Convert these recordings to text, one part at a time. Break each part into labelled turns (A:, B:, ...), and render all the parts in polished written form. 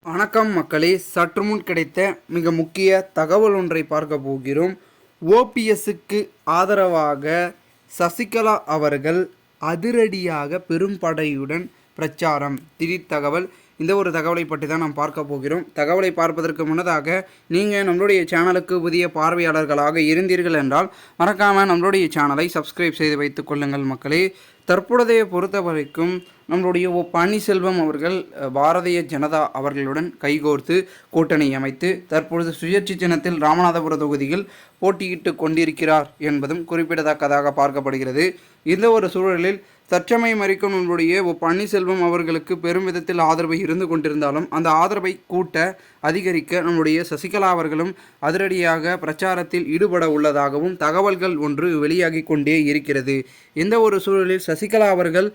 A: வணக்கம் மக்களே, சற்று முன் கிடைத்த மிக முக்கிய தகவல் ஒன்றை பார்க்க போகிறோம். ஓபிஎஸ்க்கு ஆதரவாக சசிகலா அவர்கள் அதிரடியாக பெரும்படையுடன் பிரச்சாரம். திடீர் தகவல். இந்த ஒரு தகவலை பற்றி தான் நாம் பார்க்க போகிறோம். தகவலை பார்ப்பதற்கு முன்னதாக நீங்கள் நம்மளுடைய சேனலுக்கு புதிய பார்வையாளர்களாக இருந்தீர்கள் என்றால் மறக்காமல் நம்மளுடைய சேனலை சப்ஸ்கிரைப் செய்து வைத்துக் கொள்ளுங்கள் மக்களே. தற்பொழுதைய பொறுத்த வரைக்கும் நம்மளுடைய பன்னீர்செல்வம் அவர்கள் பாரதிய ஜனதா அவர்களுடன் கைகோர்த்து கூட்டணி அமைத்து தற்பொழுது சுயேட்சை சின்னத்தில் ராமநாதபுரம் தொகுதியில் போட்டியிட்டு கொண்டிருக்கிறார் என்பதும் குறிப்பிடத்தக்கதாக பார்க்கப்படுகிறது. இந்த ஒரு சூழலில் தற்சமயம் வரைக்கும் நம்மளுடைய பன்னீர்செல்வம் அவர்களுக்கு பெரும் விதத்தில் ஆதரவை இருந்து கொண்டிருந்தாலும் அந்த ஆதரவை கூட்ட அதிகரிக்க நம்முடைய சசிகலா அவர்களும் அதிரடியாக பிரச்சாரத்தில் ஈடுபட உள்ளதாகவும் தகவல்கள் ஒன்று வெளியாகி கொண்டே இருக்கிறது. இந்த ஒரு சூழலில் சசிகலா அவர்கள்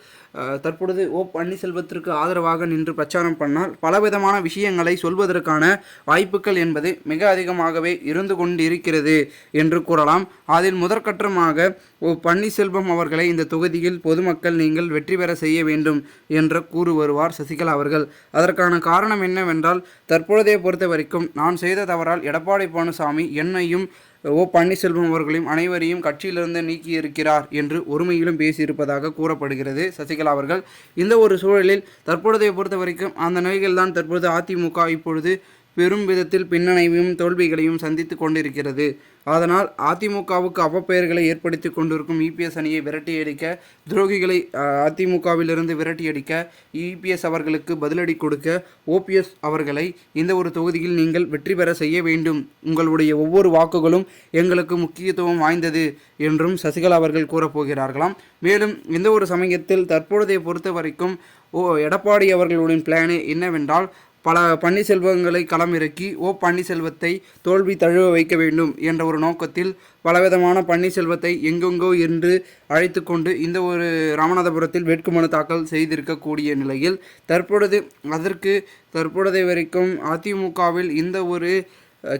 A: தற்பொழுது பன்னீர்செல்வத்திற்கு ஆதரவாக நின்று பிரச்சாரம் பண்ணால் பலவிதமான விஷயங்களை சொல்வதற்கான வாய்ப்புகள் என்பது மிக அதிகமாகவே இருந்து கொண்டிருக்கிறது என்று கூறலாம். அதில் முதற்கட்டமாக பன்னீர்செல்வம் அவர்களை இந்த தொகுதியில் பொதுமக்கள் நீங்கள் வெற்றி பெற செய்ய வேண்டும் என்று கூறி வருவார் சசிகலா அவர்கள். அதற்கான காரணம் என்னவென்றால் தற்பொழுதைய பொறுத்த வரைக்கும் நான் செய்த தவறால் எடப்பாடி பழனிசாமி என்னையும் பன்னீர்செல்வம் அவர்களையும் அனைவரையும் கட்சியிலிருந்து நீக்கியிருக்கிறார் என்று ஒருமையிலும் பேசியிருப்பதாக கூறப்படுகிறது சசிகலா அவர்கள். இந்த ஒரு சூழலில் தற்பொழுதைய பொறுத்த வரைக்கும் அந்த நிலையில்தான் தற்பொழுது அதிமுக இப்பொழுது பெரும் விதத்தில் பின்னடைவையும் தோல்விகளையும் சந்தித்து கொண்டிருக்கிறது. அதனால் அதிமுகவுக்கு அவப்பெயர்களை ஏற்படுத்தி கொண்டிருக்கும் இபிஎஸ் அணியை விரட்டியடிக்க, துரோகிகளை அதிமுகவிலிருந்து விரட்டியடிக்க, இபிஎஸ் அவர்களுக்கு பதிலடி கொடுக்க ஓபிஎஸ் அவர்களை இந்த ஒரு தொகுதியில் நீங்கள் வெற்றி பெற செய்ய வேண்டும். உங்களுடைய ஒவ்வொரு வாக்குகளும் எங்களுக்கு முக்கியத்துவம் வாய்ந்தது என்றும் சசிகலா அவர்கள் கூறப்போகிறார்களாம். மேலும் இந்த ஒரு சமயத்தில் தற்பொழுதைய பொறுத்த வரைக்கும் எடப்பாடி அவர்களுடைய பிளானே என்னவென்றால் பல பன்னீர்செல்வங்களை களமிறக்கி பன்னீர்செல்வத்தை தோல்வி தழுவ வைக்க வேண்டும் என்ற ஒரு நோக்கத்தில் பலவிதமான பன்னீர்செல்வத்தை எங்கெங்கோ என்று அழைத்து கொண்டு இந்த ஒரு ராமநாதபுரத்தில் வேட்புமனு தாக்கல் செய்திருக்கக்கூடிய நிலையில் தற்பொழுதைய வரைக்கும் அதிமுகவில் இந்த ஒரு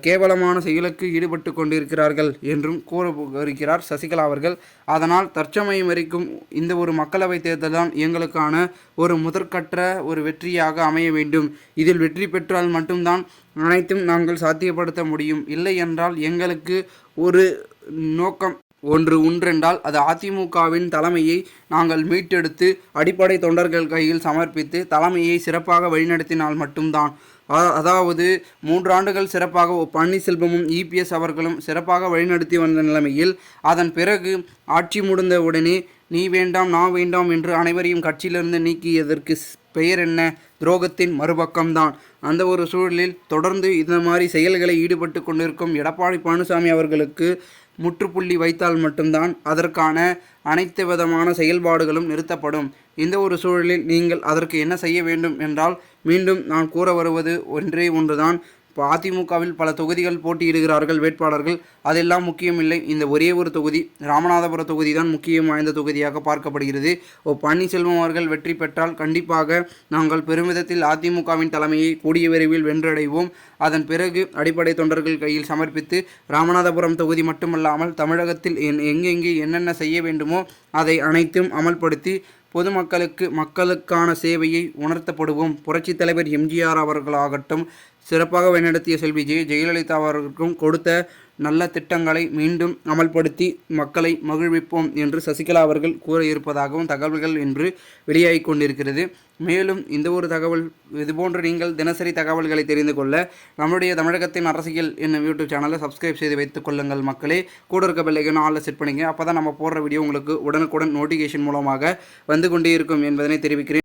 A: கேவலமான செயலுக்கு ஈடுபட்டு கொண்டிருக்கிறார்கள் என்றும் கூறுகிறார் சசிகலா அவர்கள். அதனால் தற்சமயம் வரைக்கும் இந்த ஒரு மக்களவைத் தேர்தல் தான் எங்களுக்கான ஒரு முதற்கட்ட ஒரு வெற்றியாக அமைய வேண்டும். இதில் வெற்றி பெற்றால் மட்டும்தான் அனைத்தும் நாங்கள் சாத்தியப்படுத்த முடியும். இல்லை என்றால் எங்களுக்கு ஒரு நோக்கம் ஒன்றென்றால் அது அதிமுகவின் தலைமையை நாங்கள் மீட்டெடுத்து அடிப்படை தொண்டர்கள் கையில் சமர்ப்பித்து தலைமையை சிறப்பாக வழிநடத்தினால் மட்டும்தான். அதாவது 3 ஆண்டுகள் சிறப்பாக பன்னீர்செல்வமும் இபிஎஸ் அவர்களும் சிறப்பாக வழிநடத்தி வந்த நிலைமையில் அதன் பிறகு ஆட்சி முடிந்த உடனே நீ வேண்டாம் நான் வேண்டாம் என்று அனைவரையும் கட்சியிலிருந்து நீக்கியதற்கு பெயர் என்ன? துரோகத்தின் மறுபக்கம்தான். அந்த ஒரு சூழலில் தொடர்ந்து இந்த மாதிரி செயல்களை ஈடுபட்டு கொண்டிருக்கும் எடப்பாடி பழனிசாமி அவர்களுக்கு முற்றுப்புள்ளி வைத்தால் மட்டும்தான் அதற்கான அனைத்து விதமான செயல்பாடுகளும் நிறுத்தப்படும். இந்த ஒரு சூழலில் நீங்கள் அதற்கு என்ன செய்ய வேண்டும் என்றால் மீண்டும் நான் கூற வருவது ஒன்றுதான். இப்போ அதிமுகவில் பல தொகுதிகள் போட்டியிடுகிறார்கள் வேட்பாளர்கள். அதெல்லாம் முக்கியமில்லை. இந்த ஒரே ஒரு தொகுதி ராமநாதபுரம் தொகுதி தான் முக்கியம் வாய்ந்த தொகுதியாக பார்க்கப்படுகிறது. பன்னீர்செல்வம் அவர்கள் வெற்றி பெற்றால் கண்டிப்பாக நாங்கள் பெருமிதத்தில் அதிமுகவின் தலைமையை கூடிய விரைவில் வென்றடைவோம். அதன் பிறகு அடிப்படை தொண்டர்கள் கையில் சமர்ப்பித்து ராமநாதபுரம் தொகுதி மட்டுமல்லாமல் தமிழகத்தில் எங்கெங்கே என்னென்ன செய்ய வேண்டுமோ அதை அனைத்தும் அமல்படுத்தி மக்களுக்கான சேவையை உணர்த்தப்படுவோம். புரட்சித் தலைவர் எம்ஜிஆர் அவர்களாகட்டும், சிறப்பாக வழிநடத்திய செல்வி ஜெயலலிதா அவர்களுக்கும் கொடுத்த நல்ல திட்டங்களை மீண்டும் அமல்படுத்தி மக்களை மகிழ்விப்போம் என்று சசிகலா அவர்கள் கூற இருப்பதாகவும் தகவல்கள் என்று வெளியாகி கொண்டிருக்கிறது. மேலும் இந்த ஒரு தகவல் இதுபோன்று நீங்கள் தினசரி தகவல்களை தெரிந்து கொள்ள நம்முடைய தமிழகத்தின் அரசியல் என்னும் யூடியூப் சேனலை சப்ஸ்கிரைப் செய்து வைத்துக் கொள்ளுங்கள் மக்களே. கூட இருக்க பெல் ஐகானை ஆல்ல செட் பண்ணிங்க. அப்போ தான் நம்ம போடுற வீடியோ உங்களுக்கு உடனுக்குடன் நோட்டிஃபிகேஷன் மூலமாக வந்து கொண்டே இருக்கும் என்பதனை தெரிவிக்கிறேன்.